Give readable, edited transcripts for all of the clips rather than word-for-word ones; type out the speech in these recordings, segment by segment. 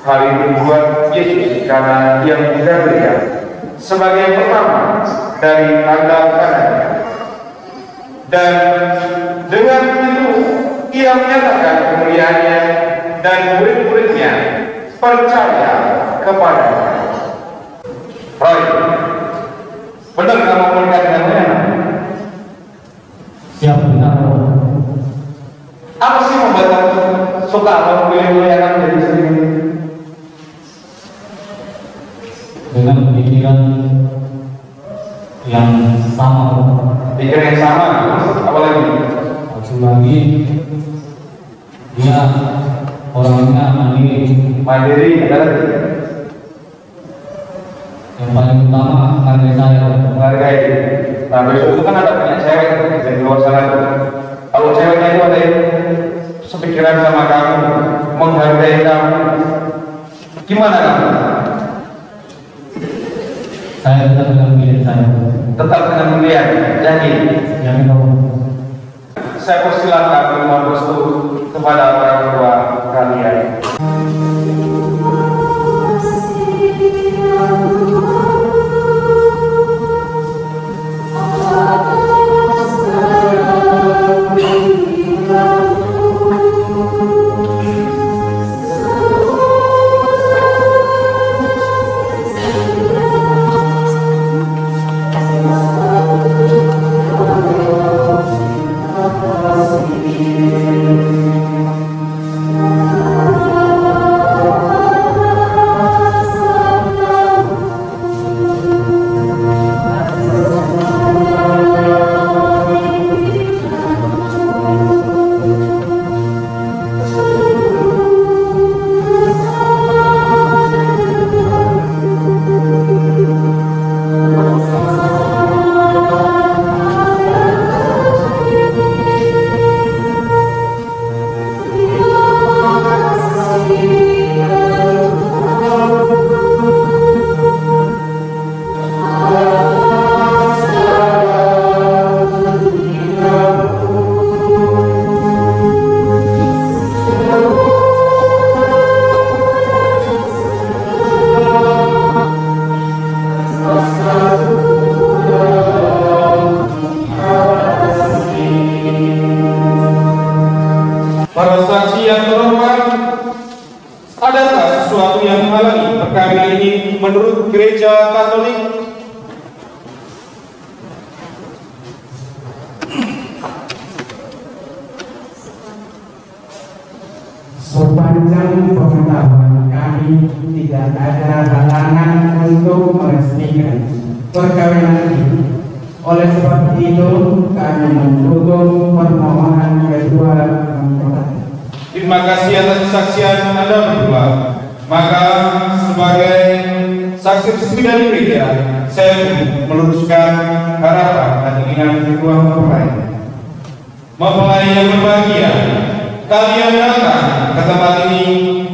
Hal ini dibuat Yesus karena yang kita berikan sebagai pertama dari tanda kanannya, dan dengan itu ia menyatakan kemuliaannya dan murid-muridnya percaya kepadanya. Roy, benar kamu menikah dengan Lena? Siap, benar. Apa sih membuat kamu suka memilih Lena menjadi istri? Dengan pikiran yang sama. Pikiran yang sama, apalagi? Satu lagi, dia orangnya mandiri. Adalah yang paling utama karena saya menghargai. Nah, besok itu kan ada banyak cewek di luar sana. Kalau ceweknya itu ada yang sepikiran sama kamu, menghargai kamu, gimana kamu? Saya tetap dengan pilihan saya. Tetap dengan pilihan, yakin. Saya persilakan mohon restu kepada orang tua kalian. Para saksi yang terhormat, adakah sesuatu yang menghalangi perkawinan ini menurut Gereja Katolik? Sepanjang pengetahuan kami tidak ada halangan untuk meresmikan perkawinan ini. Oleh sebab itu kami mendukung permohonan kedua mempelai. Terima kasih atas kesaksian Anda berdua. Maka sebagai saksi resmi dari gereja, saya meluruskan harapan dan keinginan kedua mempelai. mempelai yang berbahagia, kalian datang ke tempat ini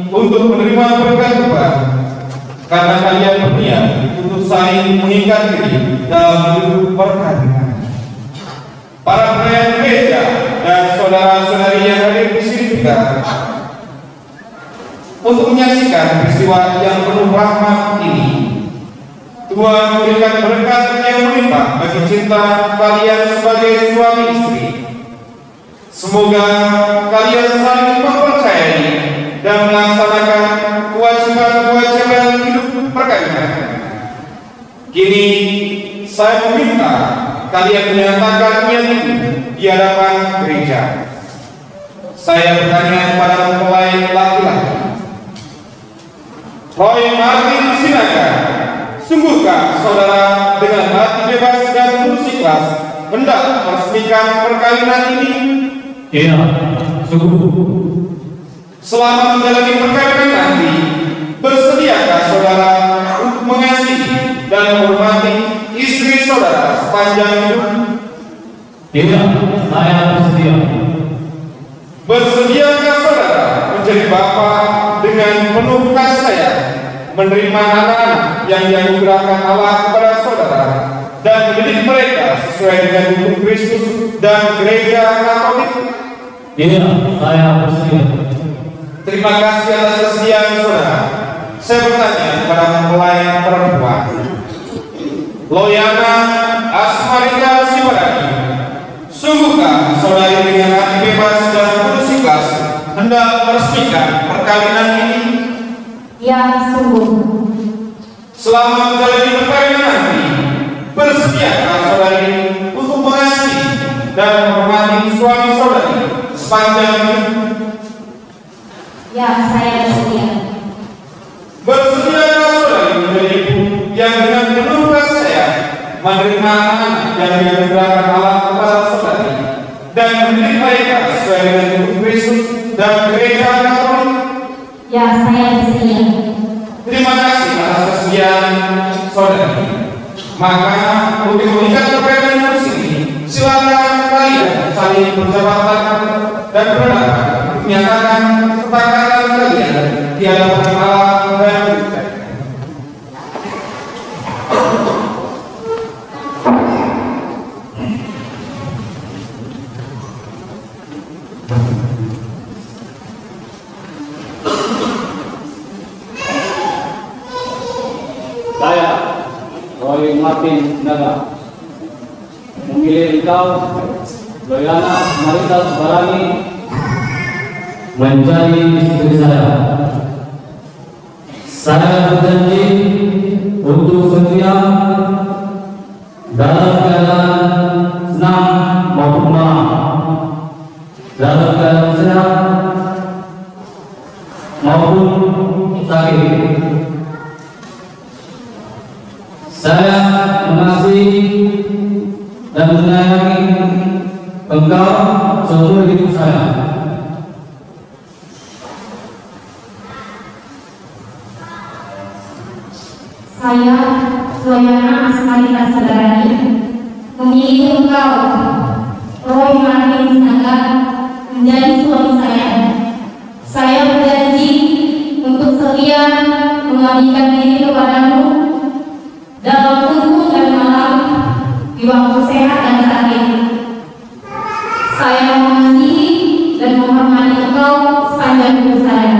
untuk menerima berkat Tuhan, karena kalian berniat untuk saling mengikat diri dalam hidup perkawinan. Para pelayan gereja dan saudara-saudari yang hadir di sini juga untuk menyaksikan peristiwa yang penuh rahmat ini. Tuhan memberikan berkat yang melimpah bagi cinta kalian sebagai suami istri. Semoga kalian saling mempercayai dan melaksanakan kewajiban-kewajiban hidup perkawinan. Kini saya meminta kalian menyatakan niat itu di hadapan gereja. Saya bertanya kepada mempelai laki-laki, Roy Martin Sinaga, sungguhkah saudara dengan hati bebas dan tulus ikhlas hendak meresmikan perkawinan ini? Iya, sungguh. Selama menjalani perkawinan nanti, bersediakah saudara untuk mengasihi dan menghormati istri saudara sepanjang hidup? Iya, saya bersedia. Bersediakah saudara menjadi bapa dengan penuh kasih sayang, menerima anak-anak yang dianugerahkan Allah kepada saudara, dan mendidik mereka sesuai dengan hukum Kristus dan gereja Katolik? Iya, saya bersedia. Terima kasih atas kesediaan saudara. Saya bertanya kepada mempelai perempuan, Loyana Asmarita Siwarani, sungguhkah saudari dengan hati bebas dan tulus ikhlas hendak meresmikan perkawinan ini? Ya, sungguh. Selama menjalani perkawinan nanti, bersediakah saudari untuk mengasihi dan menghormati suami saudari sepanjang hidup? Ya, saya bersedia. Bersediakah saudari menjadi ibu yang dengan penuh kasih sayang menerima anak yang dianugerahkan Allah kepada saudari dan mendidik mereka sesuai dengan hukum Kristus dan gereja Katolik? Ya, saya bersedia. Terima kasih atas kesediaan saudari. Maka untuk mengikat perkawinan kudus ini, silakan kalian saling berjabat tangan dan berdoa menyatakan kesepakatan kalian di hadapan Allah dan gereja. Saya, Roy Martin Sinaga, memilih engkau, Loyana Marita Siwarani, menjadi istri saya. Saya berjanji untuk setia dalam keadaan senang maupun marah, dalam keadaan sehat maupun sakit. Saya mengasihi dan menyayangi engkau seumur hidup saya. Saya, Loyana Asmarita Siwarani, memilih engkau, Roy Martin Sinaga, menjadi suami saya. Saya berjanji untuk setia mengabdikan diri kepadamu dalam waktu dan malam, di waktu sehat dan sakit. Saya mengasihi dan menghormati engkau sepanjang hidup saya.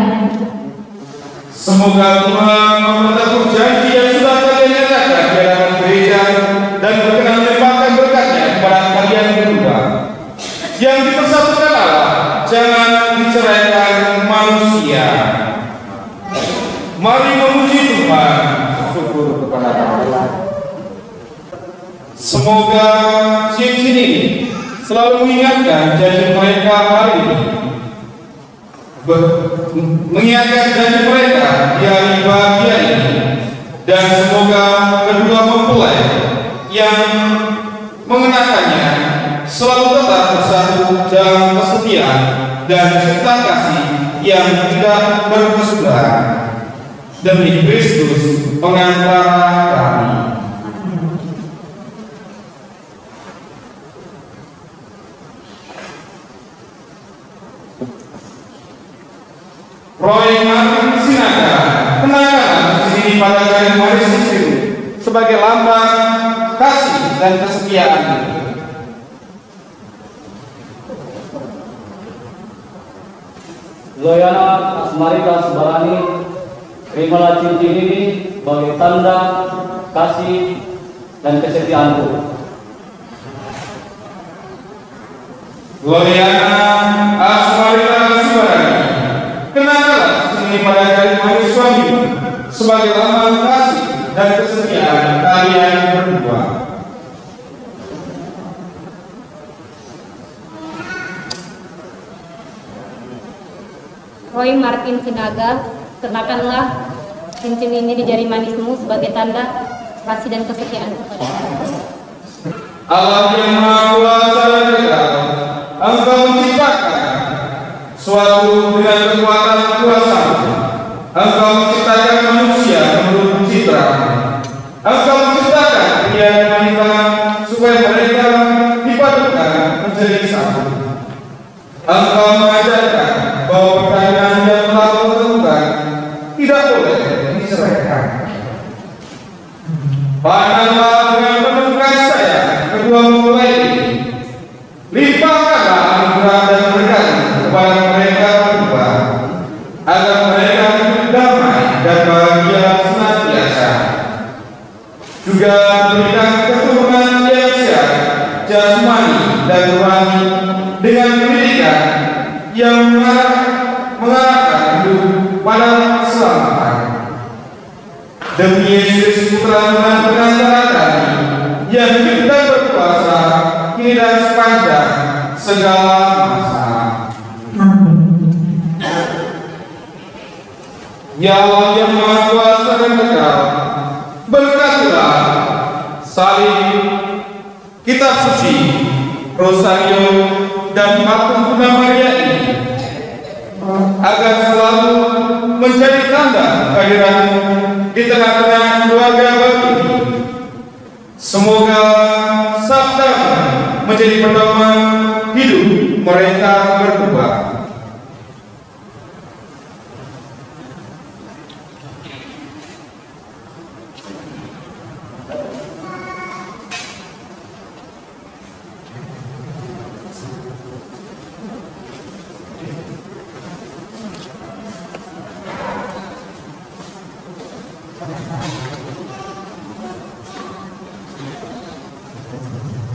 Semoga Tuhan memperteguh janji yang sudah kalian nyatakan di hadapan gereja dan berkenan melimpahkan berkatnya kepada kalian berdua. Yang dipersatukan Allah jangan diceraikan manusia. Mari memuji Tuhan. Syukur kepada Allah. Semoga cincin ini selalu mengingatkan janji mereka hari ini, mengingatkan janji mereka di hari bahagia ini, dan semoga kedua mempelai yang mengenakannya selalu tetap bersatu dalam kesetiaan dan cinta kasih yang tidak berkesudahan. Demi Kristus pengantara kami. Roy Martin Sinaga, kenangan sini pada kain manis istri sebagai lambang kasih dan kesetiaan. Loyana Asmarita Sebarani, terimalah cincin ini sebagai tanda kasih dan kesetiaanku. Loyana Asmarita Sebarani, kenangan sini pada kain manis suami sebagai lambang kasih dan kesetiaan kalian berdua. Roy Martin Sinaga, kenakanlah cincin ini di jari manismu sebagai tanda kasih dan kesetiaan. Allah yang Maha Kuasa dan Kekal, Engkau menciptakan suatu dengan kekuatan kuasa. Engkau menciptakan manusia menurut citra. Engkau menciptakan pria dan wanita supaya mereka dipadukan menjadi satu. Engkau mengajarkan bahwa perkawinan yang telah ditentukan tidak boleh diceraikan. Pandanglah dengan penuh kasih sayang kedua mempelai ini. Limpahkanlah anugerah dan berkat kepada mereka berdua, agar mereka hidup damai dan bahagia senantiasa. Juga berikan keturunan yang sehat, jasmani dan rohani dengan pendidikan yang mengarahkan hidup pada keselamatan. Demi Yesus Putra dan Penantara kami yang hidup dan berkuasa kini dan sepanjang segala masa. Ya Allah yang Maha Kuasa dan Kekal, berkatilah salib, kitab suci, rosario, dan patung Bunda Maria ini, agar selalu menjadi tanda kehadiran-Mu di tengah-tengah keluarga baru ini. Semoga sabda-Mu menjadi pedoman hidup mereka berdua.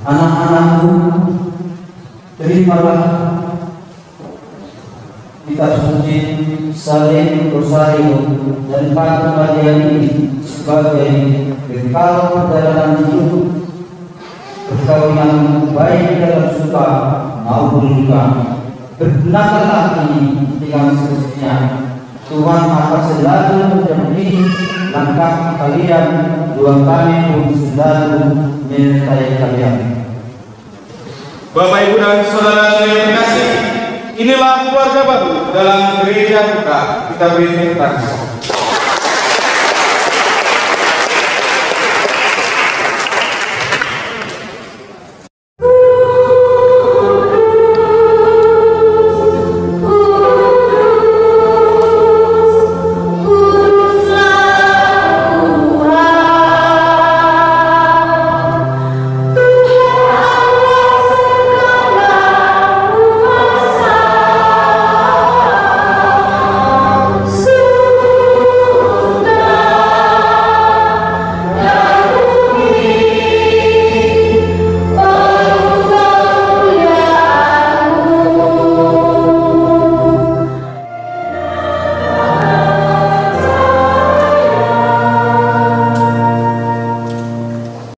Anak-anakku, terimalah kitab suci, salib, rosario, dan patung Maria ini sebagai bekal perjalanan hidup perkawinan baik dalam suka maupun duka. Bergunakanlah ini dengan seterusnya. Tuhan akan selalu mendampingi langkah kalian, Tuhan kami pun selalu menyertai kalian. Bapak, Ibu, dan saudara yang terkasih, inilah keluarga baru dalam gereja kita. Kita beri tepuk tangan.